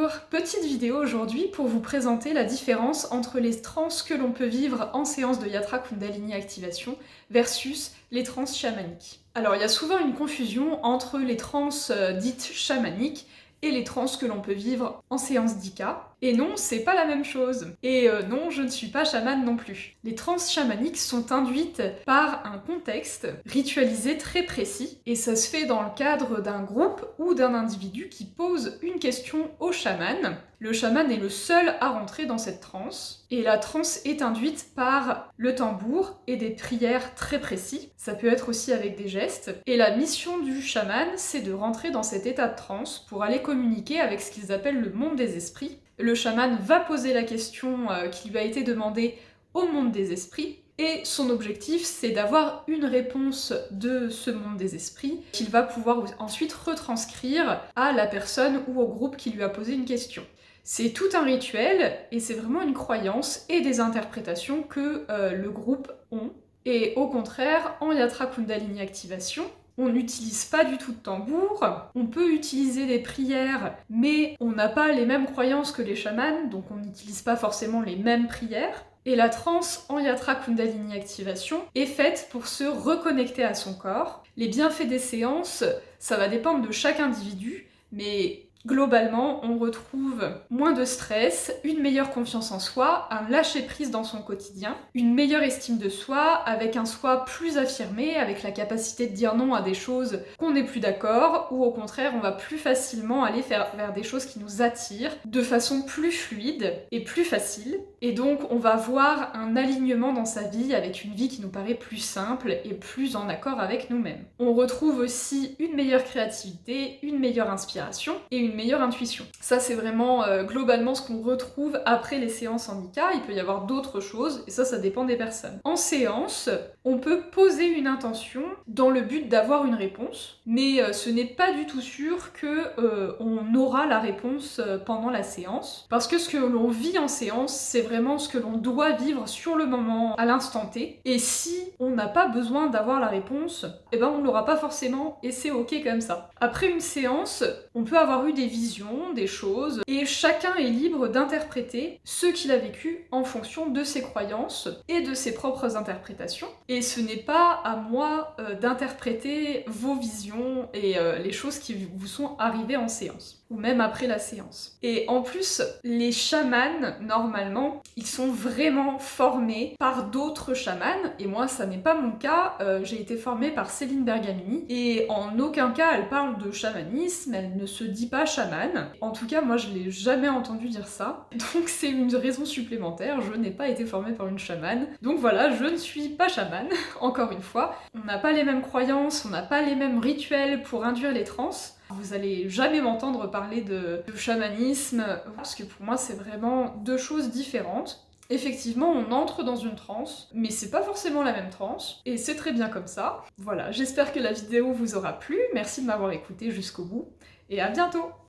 Bonjour, petite vidéo aujourd'hui pour vous présenter la différence entre les trans que l'on peut vivre en séance de Yatra Kundalini Activation versus les trans chamaniques. Alors il y a souvent une confusion entre les trans dites chamaniques et les trans que l'on peut vivre en séance d'Ika. Et non, c'est pas la même chose. Et non, je ne suis pas chamane non plus. Les trans chamaniques sont induites par un contexte ritualisé très précis, et ça se fait dans le cadre d'un groupe ou d'un individu qui pose une question au chaman. Le chaman est le seul à rentrer dans cette transe, et la transe est induite par le tambour et des prières très précis. Ça peut être aussi avec des gestes. Et la mission du chaman, c'est de rentrer dans cet état de transe pour aller communiquer avec ce qu'ils appellent le monde des esprits. Le chaman va poser la question qui lui a été demandée au monde des esprits, et son objectif c'est d'avoir une réponse de ce monde des esprits qu'il va pouvoir ensuite retranscrire à la personne ou au groupe qui lui a posé une question. C'est tout un rituel et c'est vraiment une croyance et des interprétations que le groupe ont. Et au contraire, en Yatra Kundalini Activation, on n'utilise pas du tout de tambour, on peut utiliser des prières, mais on n'a pas les mêmes croyances que les chamans, donc on n'utilise pas forcément les mêmes prières. Et la transe en Yatra Kundalini Activation est faite pour se reconnecter à son corps. Les bienfaits des séances, ça va dépendre de chaque individu, mais globalement, on retrouve moins de stress, une meilleure confiance en soi, un lâcher-prise dans son quotidien, une meilleure estime de soi, avec un soi plus affirmé, avec la capacité de dire non à des choses qu'on n'est plus d'accord, ou au contraire, on va plus facilement aller vers des choses qui nous attirent, de façon plus fluide et plus facile. Et donc, on va voir un alignement dans sa vie, avec une vie qui nous paraît plus simple et plus en accord avec nous-mêmes. On retrouve aussi une meilleure créativité, une meilleure inspiration et une meilleure intuition. Ça c'est vraiment globalement ce qu'on retrouve après les séances en Ika. Il peut y avoir d'autres choses et ça dépend des personnes. En séance, on peut poser une intention dans le but d'avoir une réponse, mais ce n'est pas du tout sûr que on aura la réponse pendant la séance, parce que ce que l'on vit en séance, c'est vraiment ce que l'on doit vivre sur le moment, à l'instant T, et si on n'a pas besoin d'avoir la réponse, eh ben on l'aura pas forcément, et c'est ok comme ça. Après une séance, on peut avoir eu des visions, des choses, et chacun est libre d'interpréter ce qu'il a vécu en fonction de ses croyances et de ses propres interprétations. Et ce n'est pas à moi d'interpréter vos visions et les choses qui vous sont arrivées en séance, ou même après la séance. Et en plus, les chamans, normalement, ils sont vraiment formés par d'autres chamans, et moi ça n'est pas mon cas. J'ai été formée par Céline Bergamini, et en aucun cas elle parle de chamanisme, elle ne se dit pas chaman. En tout cas, moi je l'ai jamais entendu dire ça, donc c'est une raison supplémentaire, je n'ai pas été formée par une chamane. Donc voilà, je ne suis pas chamane, encore une fois. On n'a pas les mêmes croyances, on n'a pas les mêmes rituels pour induire les trans. Vous allez jamais m'entendre parler de chamanisme, parce que pour moi c'est vraiment deux choses différentes. Effectivement, on entre dans une transe, mais c'est pas forcément la même transe, et c'est très bien comme ça. Voilà, j'espère que la vidéo vous aura plu, merci de m'avoir écouté jusqu'au bout, et à bientôt!